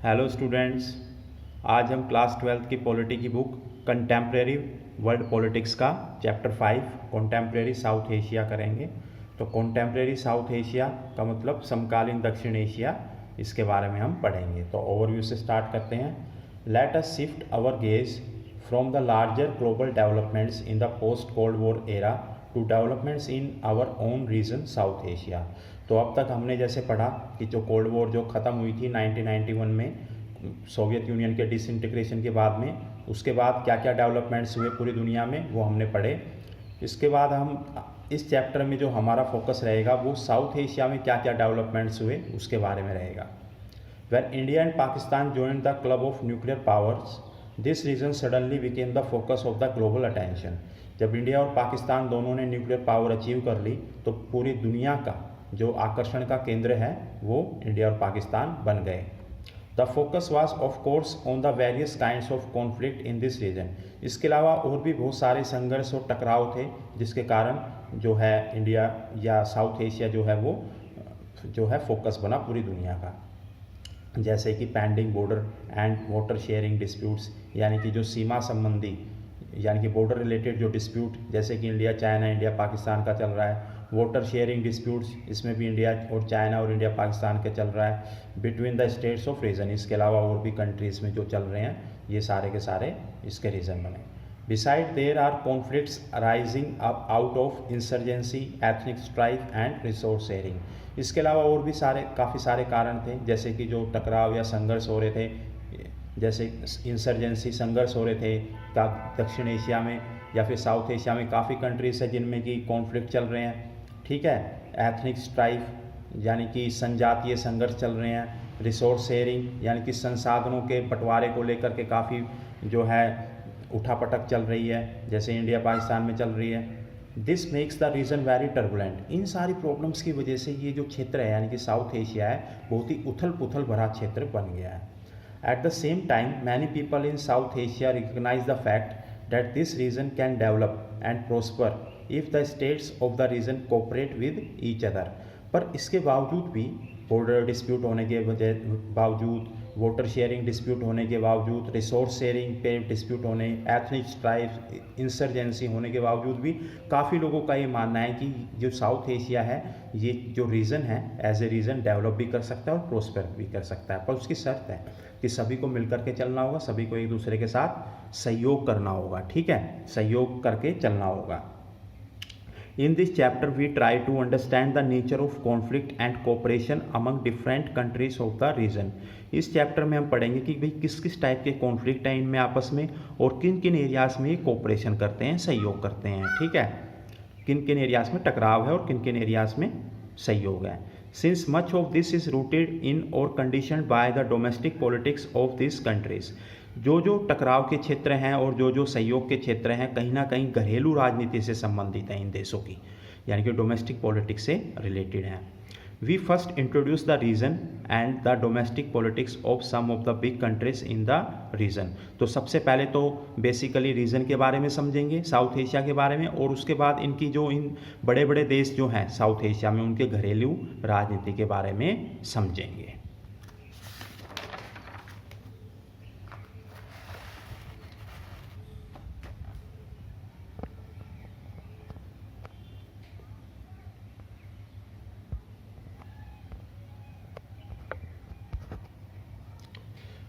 Hello students, आज हम class 12th की पॉलिटी की बुक कंटेम्प्रेरी वर्ल्ड पॉलिटिक्स का चैप्टर 5 कंटेम्प्रेरी साउथ एशिया करेंगे। तो कंटेम्प्रेरी साउथ एशिया का मतलब समकालीन दक्षिण एशिया, इसके बारे में हम पढ़ेंगे। तो ओवरव्यू से स्टार्ट करते हैं। Let us shift our gaze from the larger global developments in the post cold war era to developments in our own region South Asia. तो अब तक हमने जैसे पढ़ा कि जो कोल्ड वॉर जो ख़त्म हुई थी 1991 में सोवियत यूनियन के डिसइंटीग्रेशन के बाद में, उसके बाद क्या क्या डेवलपमेंट्स हुए पूरी दुनिया में वो हमने पढ़े। इसके बाद हम इस चैप्टर में जो हमारा फोकस रहेगा वो साउथ एशिया में क्या क्या डेवलपमेंट्स हुए उसके बारे में रहेगा। When India and Pakistan joined the club of nuclear powers, this region suddenly became the focus of the global attention. जब इंडिया और पाकिस्तान दोनों ने न्यूक्लियर पावर अचीव कर ली तो पूरी दुनिया का जो आकर्षण का केंद्र है वो इंडिया और पाकिस्तान बन गए। The focus was of course on the various kinds of conflict in this region. इसके अलावा और भी बहुत सारे संघर्ष और टकराव थे जिसके कारण जो है इंडिया या साउथ एशिया जो है वो जो है फोकस बना पूरी दुनिया का। जैसे कि pending border and water sharing disputes, यानी कि जो सीमा संबंधी यानी कि बॉर्डर रिलेटेड जो डिस्प्यूट, जैसे कि इंडिया चाइना इंडिया पाकिस्तान का चल रहा है। वाटर शेयरिंग डिस्प्यूट्स, इसमें भी इंडिया और चाइना और इंडिया पाकिस्तान का चल रहा है। Between the states of region, इसके अलावा और भी कंट्रीज़ में जो चल रहे हैं, ये सारे के सारे इसके रीज़न बने। Beside there are conflicts arising out of insurgency, ethnic strife and resource sharing. इसके अलावा और भी काफ़ी सारे कारण थे, जैसे कि जो टकराव या संघर्ष हो रहे थे, जैसे इंसर्जेंसी संघर्ष हो रहे थे दक्षिण एशिया में या फिर साउथ एशिया में काफ़ी कंट्रीज है जिनमें कि कॉन्फ्लिक्ट चल रहे हैं। ठीक है, एथनिक स्ट्राइफ यानी कि संजातीय संघर्ष चल रहे हैं। रिसोर्स शेयरिंग यानी कि संसाधनों के बंटवारे को लेकर के काफ़ी जो है उठापटक चल रही है, जैसे इंडिया पाकिस्तान में चल रही है। This makes the region very turbulent. इन सारी प्रॉब्लम्स की वजह से ये जो क्षेत्र है यानी कि साउथ एशिया है बहुत ही उथल पुथल भरा क्षेत्र बन गया है। At the same time many people in South Asia recognise the fact that this region can develop and prosper if the states of the region cooperate with each other. पर इसके बावजूद भी बॉर्डर डिस्प्यूट होने के बावजूद, water sharing dispute होने के बावजूद, रिसोर्स शेयरिंग पे डिस्प्यूट होने, एथनिक स्ट्राइफ, इंसर्जेंसी होने के बावजूद भी काफ़ी लोगों का ये मानना है कि जो साउथ एशिया है ये जो रीजन है एज ए रीजन डेवलप भी कर सकता है और प्रोस्पर भी कर सकता है। पर उसकी शर्त है कि सभी को मिलकर के चलना होगा, सभी को एक दूसरे के साथ सहयोग करना होगा। ठीक है, सहयोग करके चलना होगा। In this chapter, we try to understand the nature of conflict and cooperation among different countries of the region. इस चैप्टर में हम पढ़ेंगे कि भाई किस किस टाइप के कॉन्फ्लिक्ट हैं इनमें आपस में और किन किन एरियाज़ में ये कोऑपरेशन करते हैं, सहयोग करते हैं। ठीक है, किन किन एरियाज़ में टकराव है और किन किन एरियाज़ में सहयोग है। Since much of this is rooted in or conditioned by the domestic politics of these countries, जो टकराव के क्षेत्र हैं और जो सहयोग के क्षेत्र हैं कहीं ना कहीं घरेलू राजनीति से संबंधित हैं इन देशों की, यानी कि डोमेस्टिक पॉलिटिक्स से रिलेटेड हैं। We first introduce the region and the domestic politics of some of the big countries in the region. तो सबसे पहले तो बेसिकली रीजन के बारे में समझेंगे, साउथ एशिया के बारे में, और उसके बाद इनकी जो इन बड़े बड़े देश जो हैं साउथ एशिया में उनके घरेलू राजनीति के बारे में समझेंगे।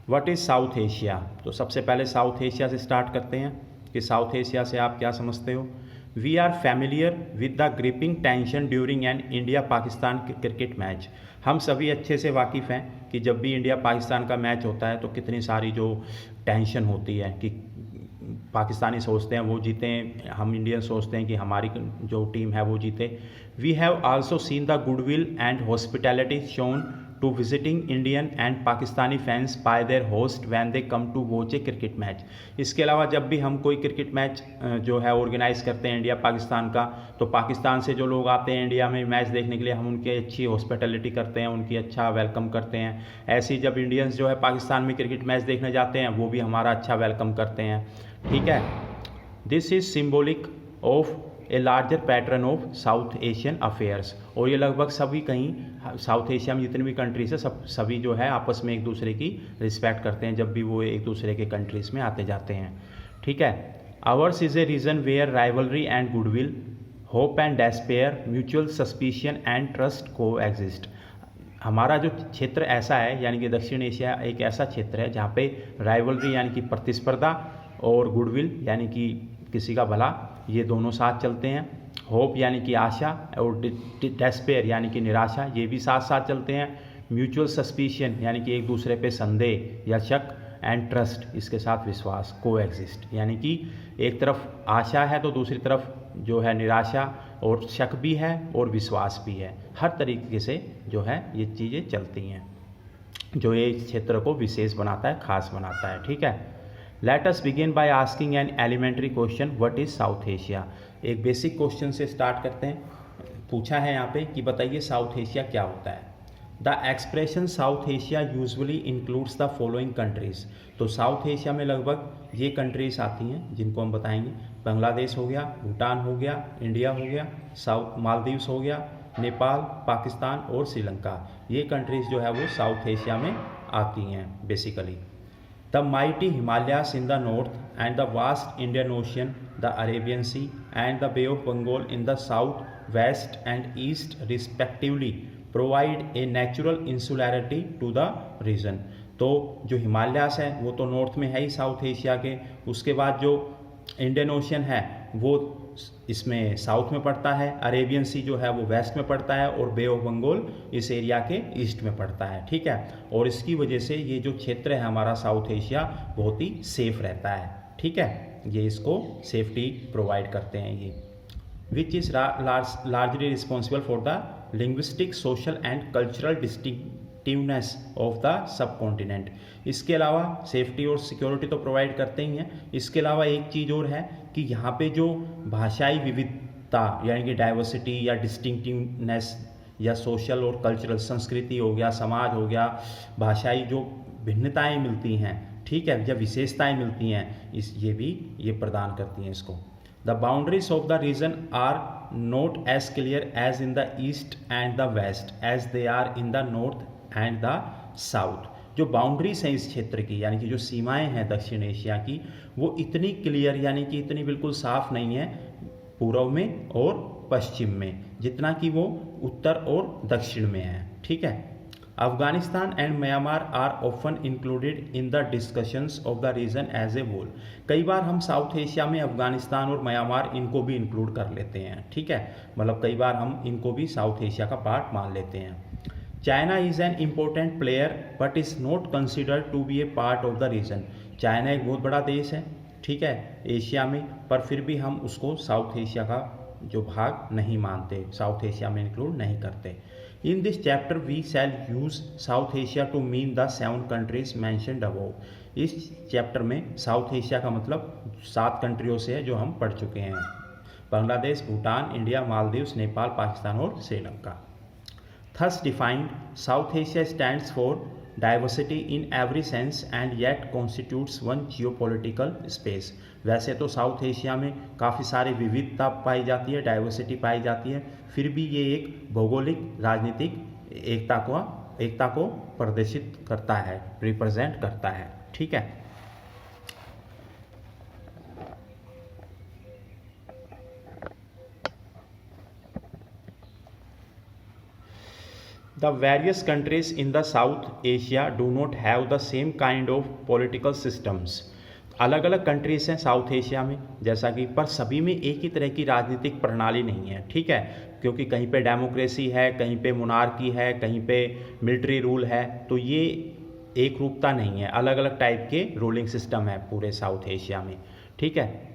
What is South Asia? तो सबसे पहले साउथ एशिया से स्टार्ट करते हैं कि साउथ एशिया से आप क्या समझते हो। We are familiar with the gripping tension during an India Pakistan cricket match. हम सभी अच्छे से वाकिफ़ हैं कि जब भी इंडिया पाकिस्तान का मैच होता है तो कितनी सारी जो टेंशन होती है कि पाकिस्तानी सोचते हैं वो जीतें, हम इंडियन सोचते हैं कि हमारी जो टीम है वो जीते। We have also seen the goodwill and hospitality shown to visiting Indian and Pakistani fans by their host when they come to watch a cricket match. इसके अलावा जब भी हम कोई क्रिकेट मैच जो है ऑर्गेनाइज़ करते हैं इंडिया पाकिस्तान का, तो पाकिस्तान से जो लोग आते हैं इंडिया में मैच देखने के लिए हम उनकी अच्छी हॉस्पिटैलिटी करते हैं, उनकी अच्छा वेलकम करते हैं। ऐसे ही जब इंडियंस जो है पाकिस्तान में क्रिकेट मैच देखने जाते हैं वो भी हमारा अच्छा वेलकम करते हैं। ठीक है, this is symbolic of a larger pattern of south Asian affairs. और ये लगभग सभी कहीं साउथ एशिया में जितनी भी कंट्रीज है सभी जो है आपस में एक दूसरे की रिस्पेक्ट करते हैं जब भी वो एक दूसरे के कंट्रीज़ में आते जाते हैं। ठीक है। Ours is a region where rivalry and goodwill, hope and despair, mutual suspicion and trust coexist. हमारा जो क्षेत्र ऐसा है यानी कि दक्षिण एशिया एक ऐसा क्षेत्र है जहाँ पे राइवलरी यानी कि प्रतिस्पर्धा और गुडविल यानी कि किसी का भला ये दोनों साथ चलते हैं। होप यानी कि आशा और डेस्पेयर यानी कि निराशा ये भी साथ साथ चलते हैं। म्यूचुअल सस्पिशन यानी कि एक दूसरे पे संदेह या शक, एंड ट्रस्ट इसके साथ विश्वास, को एग्जिस्ट यानी कि एक तरफ आशा है तो दूसरी तरफ जो है निराशा और शक भी है और विश्वास भी है। हर तरीके से जो है ये चीज़ें चलती हैं जो ये क्षेत्र को विशेष बनाता है, खास बनाता है। ठीक है। Let us begin by asking an elementary question, what is South Asia. एक बेसिक क्वेश्चन से स्टार्ट करते हैं। पूछा है यहाँ पे कि बताइए साउथ एशिया क्या होता है। The expression south Asia usually includes the following countries. तो साउथ एशिया में लगभग ये कंट्रीज़ आती हैं जिनको हम बताएंगे। बांग्लादेश हो गया, भूटान हो गया, इंडिया हो गया, साउथ मालदीव्स हो गया, नेपाल, पाकिस्तान और श्रीलंका। ये कंट्रीज़ जो है वो साउथ एशिया में आती हैं basically. The mighty Himalayas in the north and the vast Indian ocean, the Arabian sea and the bay of Bengal in the south, west and east respectively provide a natural insularity to the region. तो जो हिमालयास है वो तो north में है ही south Asia के, उसके बाद जो इंडियन ओशियन है वो इसमें साउथ में पड़ता है, अरेबियन सी जो है वो वेस्ट में पड़ता है और बे ऑफ बंगाल इस एरिया के ईस्ट में पड़ता है। ठीक है। और इसकी वजह से ये जो क्षेत्र है हमारा साउथ एशिया बहुत ही सेफ रहता है। ठीक है। ये इसको सेफ्टी प्रोवाइड करते हैं ये, which is largely responsible for the linguistic, social and cultural distinctiveness of the sub continent. इसके अलावा सेफ्टी और सिक्योरिटी तो प्रोवाइड करते ही हैं। इसके अलावा एक चीज़ और है कि यहाँ पे जो भाषाई विविधता यानी कि डाइवर्सिटी या डिस्टिंक्टिवनेस या सोशल और कल्चरल, संस्कृति हो गया, समाज हो गया, भाषाई जो भिन्नताएं मिलती हैं, ठीक है, या विशेषताएं मिलती हैं, ये प्रदान करती हैं इसको। The boundaries of the region are not as clear as in the east and the west as they are in the north and the south. जो बाउंड्रीज हैं इस क्षेत्र की यानी कि जो सीमाएं हैं दक्षिण एशिया की वो इतनी क्लियर यानी कि इतनी बिल्कुल साफ नहीं है पूर्व में और पश्चिम में जितना कि वो उत्तर और दक्षिण में है। ठीक है। Afghanistan and Myanmar are often included in the discussions of the region as a whole. कई बार हम साउथ एशिया में अफगानिस्तान और म्यांमार इनको भी इंक्लूड कर लेते हैं। ठीक है। मतलब कई बार हम इनको भी साउथ एशिया का पार्ट मान लेते हैं। China is an important player but is not considered to be a part of the region. China एक बहुत बड़ा देश है, ठीक है, एशिया में, पर फिर भी हम उसको साउथ एशिया का जो भाग नहीं मानते, साउथ एशिया में इंक्लूड नहीं करते। In this chapter we shall use South Asia to mean the 7 countries mentioned above. इस चैप्टर में साउथ एशिया का मतलब 7 कंट्रियों से है जो हम पढ़ चुके हैं, बांग्लादेश, भूटान, इंडिया, मालदीव्स, नेपाल, पाकिस्तान और Sri Lanka. Thus defined, South Asia stands for diversity in every sense and yet constitutes one geopolitical space। वैसे तो साउथ एशिया में काफ़ी सारी विविधता पाई जाती है, डाइवर्सिटी पाई जाती है, फिर भी ये एक भौगोलिक राजनीतिक एकता को प्रदर्शित करता है, रिप्रेजेंट करता है। ठीक है। The various countries in the South Asia do not have the same kind of political systems। अलग अलग कंट्रीज़ हैं साउथ एशिया में जैसा कि, पर सभी में एक ही तरह की राजनीतिक प्रणाली नहीं है। ठीक है। क्योंकि कहीं पे डेमोक्रेसी है, कहीं पे मोनार्की है, कहीं पे मिलिट्री रूल है, तो ये एक रूपता नहीं है, अलग अलग टाइप के रूलिंग सिस्टम है पूरे साउथ एशिया में। ठीक है।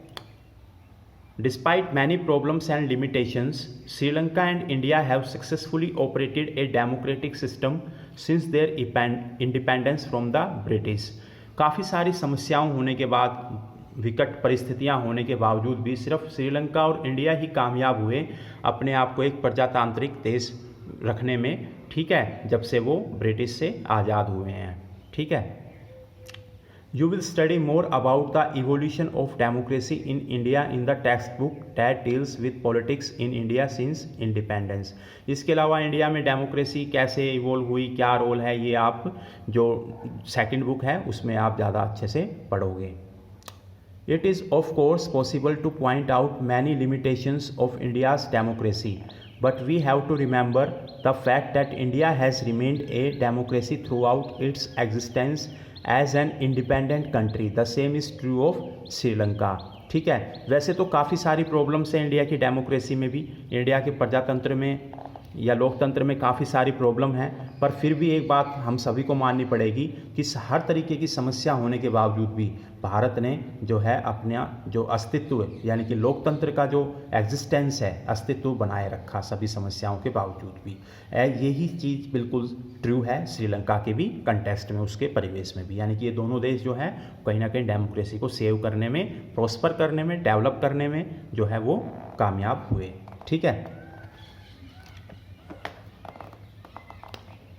Despite many problems and limitations, Sri Lanka and India have successfully operated a democratic system since their independence from the British। काफ़ी सारी समस्याओं होने के बाद, विकट परिस्थितियां होने के बावजूद भी सिर्फ श्रीलंका और इंडिया ही कामयाब हुए अपने आप को एक प्रजातांत्रिक देश रखने में। ठीक है। जब से वो ब्रिटिश से आज़ाद हुए हैं। ठीक है। You will study more about the evolution of democracy in India in the textbook that deals with politics in India since independence. इसके अलावा इंडिया में डेमोक्रेसी कैसे इवोल्व हुई, क्या रोल है, ये आप जो सेकंड बुक है उसमें आप ज़्यादा अच्छे से पढ़ोगे. It is of course possible to point out many limitations of India's democracy, but we have to remember the fact that India has remained a democracy throughout its existence as an independent country. The same is true of Sri Lanka. ठीक है, वैसे तो काफ़ी सारी problems हैं India की democracy में भी, इंडिया के प्रजातंत्र में या लोकतंत्र में काफ़ी सारी प्रॉब्लम है, पर फिर भी एक बात हम सभी को माननी पड़ेगी कि हर तरीके की समस्या होने के बावजूद भी भारत ने जो है अपना जो अस्तित्व यानी कि लोकतंत्र का जो एग्जिस्टेंस है, अस्तित्व बनाए रखा सभी समस्याओं के बावजूद भी. यही चीज़ बिल्कुल ट्रू है श्रीलंका के भी कंटेक्स्ट में, उसके परिवेश में भी. यानी कि ये दोनों देश जो है कहीं ना कहीं डेमोक्रेसी को सेव करने में, प्रॉस्पर करने में, डेवलप करने में जो है वो कामयाब हुए. ठीक है.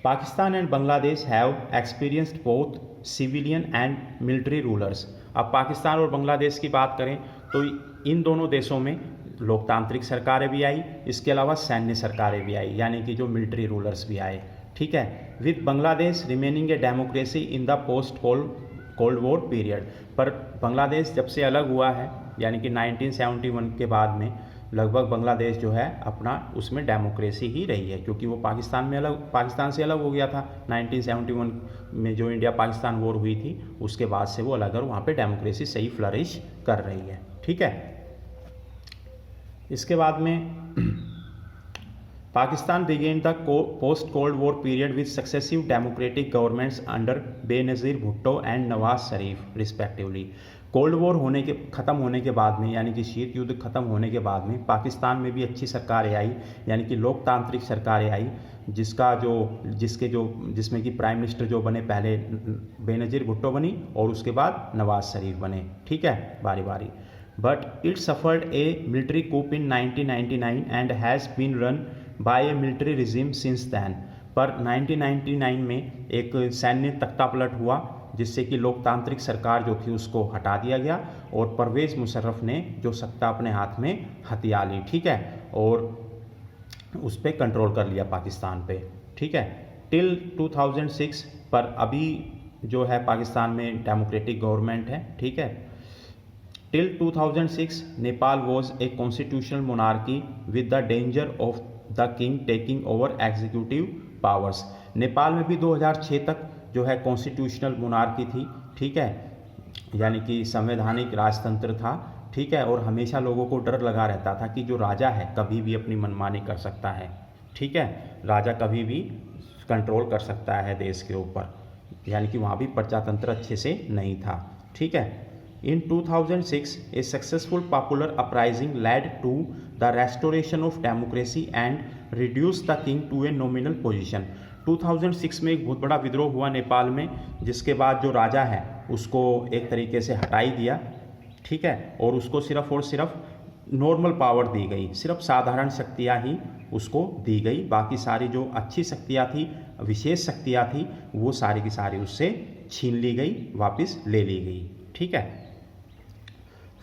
Pakistan and Bangladesh have experienced both civilian and military rulers. अब पाकिस्तान और बांग्लादेश की बात करें तो इन दोनों देशों में लोकतांत्रिक सरकारें भी आई, इसके अलावा सैन्य सरकारें भी आई, यानी कि जो मिलिट्री रूलर्स भी आए. ठीक है. With Bangladesh remaining a democracy in the post cold war period. पर बांग्लादेश जब से अलग हुआ है यानी कि 1971 के बाद में लगभग बांग्लादेश जो है अपना उसमें डेमोक्रेसी ही रही है, क्योंकि वो पाकिस्तान से अलग हो गया था 1971 में. जो इंडिया पाकिस्तान वॉर हुई थी उसके बाद से वो अलग, और वहाँ पे डेमोक्रेसी सही फ्लरिश कर रही है. ठीक है. इसके बाद में Pakistan began the post cold war period with successive democratic governments under Benazir Bhutto and Nawaz Sharif respectively. Cold war ख़त्म होने के बाद में यानी कि शीत युद्ध ख़त्म होने के बाद में पाकिस्तान में भी अच्छी सरकारें आई, यानी कि लोकतांत्रिक सरकारें आई, जिसमें कि प्राइम मिनिस्टर जो बने पहले बेनज़ीर भुट्टो बनी और उसके बाद नवाज शरीफ बने. ठीक है, बारी बारी. But it suffered a military coup in 1999 and has been run by a military regime since then. पर 1999 में एक सैन्य तख्तापलट हुआ जिससे कि लोकतांत्रिक सरकार जो थी उसको हटा दिया गया और परवेज़ मुशर्रफ ने जो सत्ता अपने हाथ में हथिया ली. ठीक है, और उस पर कंट्रोल कर लिया पाकिस्तान पे. ठीक है. टिल 2006 पर अभी जो है पाकिस्तान में डेमोक्रेटिक गवर्नमेंट है. ठीक है. Till 2006 Nepal was a constitutional monarchy with the danger of the king taking over executive powers. Nepal में भी 2006 तक जो है कॉन्स्टिट्यूशनल मोनार्की थी. ठीक है, यानी कि संवैधानिक राजतंत्र था. ठीक है, और हमेशा लोगों को डर लगा रहता था कि जो राजा है कभी भी अपनी मनमानी कर सकता है. ठीक है, राजा कभी भी कंट्रोल कर सकता है देश के ऊपर, यानी कि वहाँ भी प्रजातंत्र अच्छे से नहीं था. ठीक है. In 2006, a successful popular uprising led to the restoration of democracy and reduced the king to a nominal position. 2006 में एक बहुत बड़ा विद्रोह हुआ नेपाल में, जिसके बाद जो राजा है उसको एक तरीके से हटा ही दिया. ठीक है, और उसको सिर्फ और सिर्फ नॉर्मल पावर दी गई, सिर्फ साधारण शक्तियाँ ही उसको दी गई. बाकी सारी जो अच्छी शक्तियाँ थी, विशेष शक्तियाँ थी, वो सारी की सारी उससे छीन ली गई, वापस ले ली गई. ठीक है.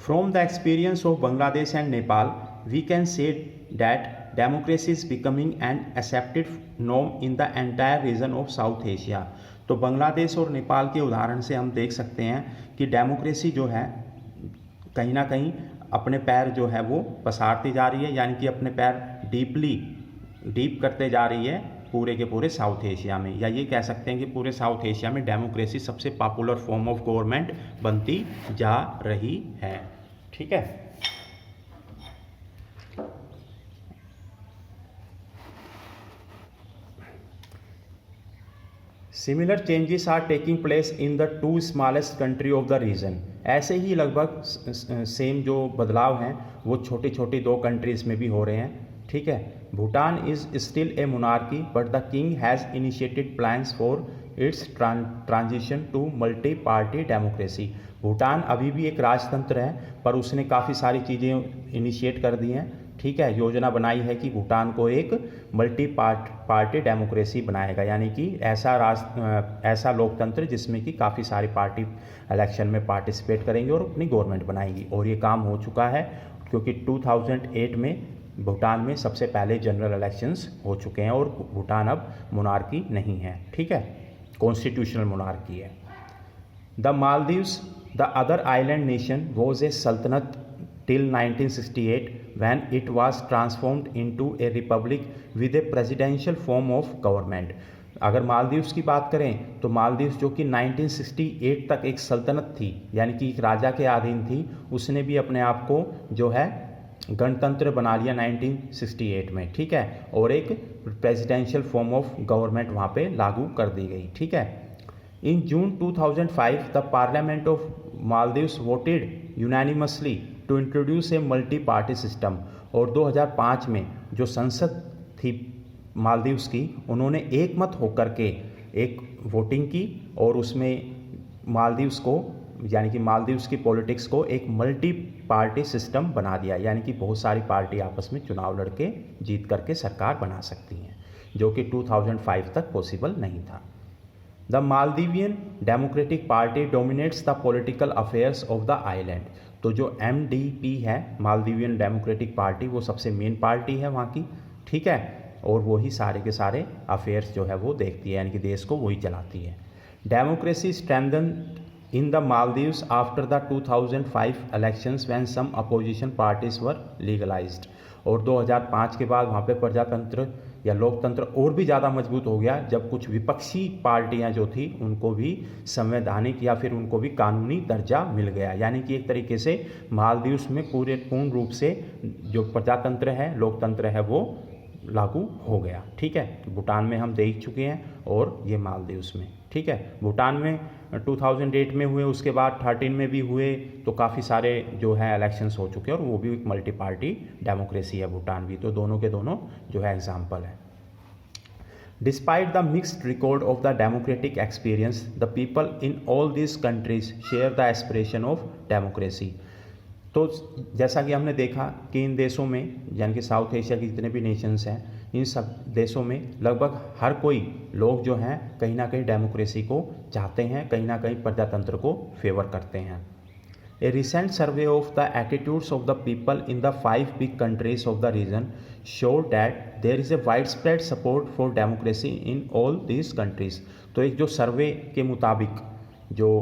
From the experience of Bangladesh and Nepal, we can say that democracy is becoming an accepted norm in the entire region of South Asia. तो बांग्लादेश और नेपाल के उदाहरण से हम देख सकते हैं कि डेमोक्रेसी जो है कहीं ना कहीं अपने पैर जो है वो पसारती जा रही है, यानी कि अपने पैर डीप करते जा रही है पूरे के पूरे साउथ एशिया में, या ये कह सकते हैं कि पूरे साउथ एशिया में डेमोक्रेसी सबसे पॉपुलर फॉर्म ऑफ गवर्नमेंट बनती जा रही है. ठीक है. Similar changes are taking place in the two smallest country of the region. ऐसे ही लगभग सेम जो बदलाव हैं वो छोटी छोटी दो कंट्रीज़ में भी हो रहे हैं. ठीक है. Bhutan is still a monarchy but the king has initiated plans for its transition to multi party democracy. Bhutan अभी भी एक राजतंत्र है पर उसने काफ़ी सारी चीज़ें इनिशिएट कर दी हैं. ठीक है, योजना बनाई है कि भूटान को एक मल्टी पार्टी डेमोक्रेसी बनाएगा, यानी कि ऐसा लोकतंत्र जिसमें कि काफ़ी सारी पार्टी इलेक्शन में पार्टिसिपेट करेंगी और अपनी गवर्नमेंट बनाएगी। और ये काम हो चुका है, क्योंकि 2008 में भूटान में सबसे पहले जनरल इलेक्शंस हो चुके हैं और भूटान अब मोनार्की नहीं है, ठीक है, कॉन्स्टिट्यूशनल मोनार्की है। The Maldives, the other island nation, was a सल्तनत till 1968 when it was transformed into a republic with a presidential form of government। अगर मालदीव्स की बात करें तो मालदीव्स जो कि 1968 तक एक सल्तनत थी, यानी कि एक राजा के अधीन थी, उसने भी अपने आप को जो है गणतंत्र बना लिया 1968 में, ठीक है, और एक प्रेसिडेंशियल फॉर्म ऑफ गवर्नमेंट वहाँ पे लागू कर दी गई, ठीक है। In June 2005 the parliament of Maldives voted unanimously to introduce a multi party system. और 2005 में जो संसद थी मालदीव्स की, उन्होंने एक मत होकर के एक वोटिंग की और उसमें मालदीव्स को, यानी कि मालदीव्स की पॉलिटिक्स को एक मल्टी पार्टी सिस्टम बना दिया, यानी कि बहुत सारी पार्टी आपस में चुनाव लड़के जीत करके सरकार बना सकती हैं, जो कि 2005 तक पॉसिबल नहीं था। The Maldivian democratic party dominates the political affairs of the island. तो जो MDP है, मालदीवियन डेमोक्रेटिक पार्टी, वो सबसे मेन पार्टी है वहाँ की, ठीक है, और वही सारे के सारे अफेयर्स जो है वो देखती है, यानी कि देश को वही चलाती है। Democracy strengthen in the Maldives after the 2005 elections when some opposition parties were legalised. और 2005 के बाद वहाँ पे प्रजातंत्र या लोकतंत्र और भी ज़्यादा मजबूत हो गया, जब कुछ विपक्षी पार्टियां जो थी उनको भी संवैधानिक या फिर उनको भी कानूनी दर्जा मिल गया, यानी कि एक तरीके से मालदीव्स में पूर्ण रूप से जो प्रजातंत्र है, लोकतंत्र है, वो लागू हो गया, ठीक है। भूटान में हम देख चुके हैं और ये मालदीव्स में, ठीक है। भूटान में 2008 में हुए, उसके बाद 13 में भी हुए, तो काफ़ी सारे जो है इलेक्शंस हो चुके हैं और वो भी एक मल्टी पार्टी डेमोक्रेसी है भूटान भी, तो दोनों के दोनों जो है एग्जाम्पल है। Despite the mixed record of the democratic experience, the people in all this countries share the aspiration of democracy. तो जैसा कि हमने देखा कि इन देशों में, यानी कि साउथ एशिया के जितने भी नेशंस हैं, इन सब देशों में लगभग हर कोई लोग जो हैं कहीं ना कहीं डेमोक्रेसी को चाहते हैं, कहीं ना कहीं प्रजातंत्र को फेवर करते हैं। A recent survey of the attitudes of the people in the 5 big countries of the region showed that there is a widespread support for democracy in all these countries. तो एक जो सर्वे के मुताबिक जो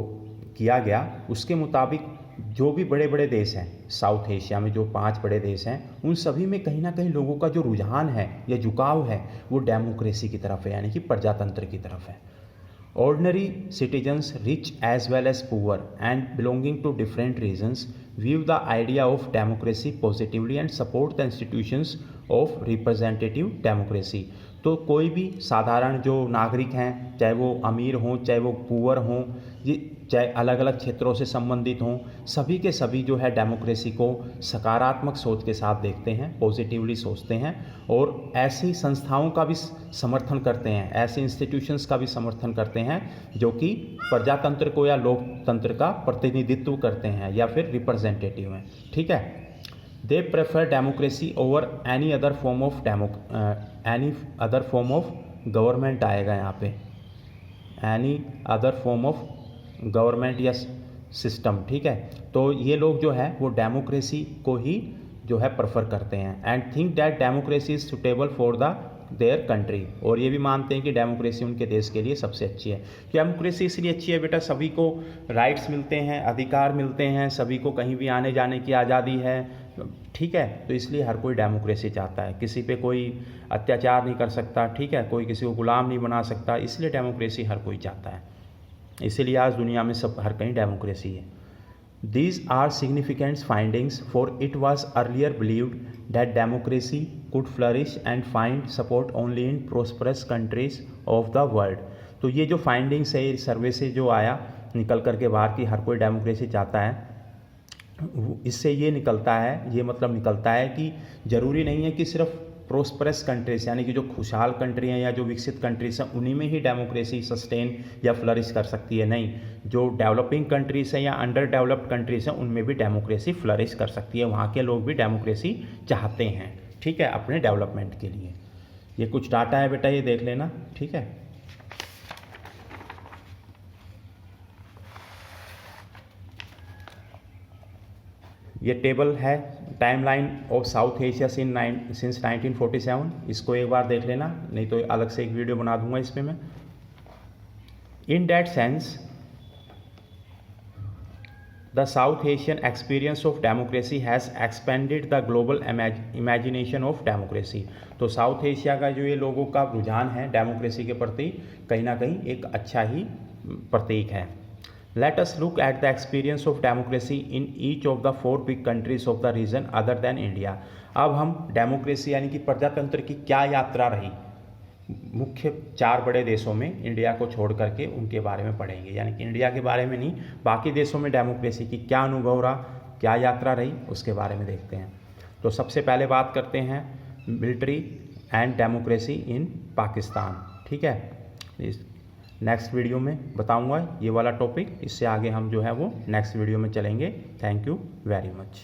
किया गया, उसके मुताबिक जो भी बड़े बड़े देश हैं साउथ एशिया में, जो 5 बड़े देश हैं, उन सभी में कहीं ना कहीं लोगों का जो रुझान है या झुकाव है वो डेमोक्रेसी की तरफ है, यानी कि प्रजातंत्र की तरफ है। Ordinary citizens, rich as well as poor and belonging to different regions, view the idea of democracy positively and support the institutions of representative democracy. तो कोई भी साधारण जो नागरिक हैं, चाहे वो अमीर हों, चाहे वो पुअर हों, ये चाहे अलग अलग क्षेत्रों से संबंधित हों, सभी के सभी जो है डेमोक्रेसी को सकारात्मक सोच के साथ देखते हैं, पॉजिटिवली सोचते हैं और ऐसी संस्थाओं का भी समर्थन करते हैं, ऐसे इंस्टीट्यूशंस का भी समर्थन करते हैं जो कि प्रजातंत्र को या लोकतंत्र का प्रतिनिधित्व करते हैं या फिर रिप्रेजेंटेटिव हैं, ठीक है। They prefer democracy over any other form of government आएगा यहाँ पे, any other form of government या सिस्टम, ठीक है। तो ये लोग जो है वो डेमोक्रेसी को ही जो है प्रेफर करते हैं and think that democracy is suitable for the their country. और ये भी मानते हैं कि डेमोक्रेसी उनके देश के लिए सबसे अच्छी है। डेमोक्रेसी इसलिए अच्छी है बेटा, सभी को राइट्स मिलते हैं, अधिकार मिलते हैं, सभी को कहीं भी आने जाने की आज़ादी है, ठीक है। तो इसलिए हर कोई डेमोक्रेसी चाहता है, किसी पे कोई अत्याचार नहीं कर सकता, ठीक है, कोई किसी को गुलाम नहीं बना सकता, इसलिए डेमोक्रेसी हर कोई चाहता है। इसीलिए आज दुनिया में सब हर कहीं डेमोक्रेसी है। These are significant findings, for it was earlier believed that democracy could flourish and find support only in prosperous countries of the world। तो ये जो फाइंडिंग्स है इस सर्वे से जो आया निकल करके बाहर की हर कोई डेमोक्रेसी चाहता है, इससे ये निकलता है, ये मतलब निकलता है कि ज़रूरी नहीं है कि सिर्फ प्रोस्परस कंट्रीज यानी कि जो खुशहाल कंट्री हैं या जो विकसित कंट्रीज हैं उन्हीं में ही डेमोक्रेसी सस्टेन या फ्लरिश कर सकती है। नहीं, जो डेवलपिंग कंट्रीज हैं या अंडर डेवलप्ड कंट्रीज हैं उनमें भी डेमोक्रेसी फ्लरिश कर सकती है। वहाँ के लोग भी डेमोक्रेसी चाहते हैं, ठीक है, अपने डेवलपमेंट के लिए। ये कुछ डाटा है बेटा, ये देख लेना, ठीक है। ये टेबल है timeline of south Asia since 1947। इसको एक बार देख लेना, नहीं तो अलग से एक वीडियो बना दूंगा इस पर मैं। In that sense the south Asian experience of democracy has expanded the global imagination of democracy. तो साउथ एशिया का जो ये लोगों का रुझान है डेमोक्रेसी के प्रति, कहीं ना कहीं एक अच्छा ही प्रतीक है। Let us look at the experience of democracy in each of the 4 big countries of the region other than India। अब हम डेमोक्रेसी यानी कि प्रजातंत्र की क्या यात्रा रही मुख्य 4 बड़े देशों में इंडिया को छोड़ करके, उनके बारे में पढ़ेंगे। यानी कि इंडिया के बारे में नहीं, बाकी देशों में डेमोक्रेसी की क्या अनुभव रहा, क्या यात्रा रही, उसके बारे में देखते हैं। तो सबसे पहले बात करते हैं military and democracy in Pakistan, ठीक है। नेक्स्ट वीडियो में बताऊंगा ये वाला टॉपिक, इससे आगे हम जो है वो नेक्स्ट वीडियो में चलेंगे। Thank you very much.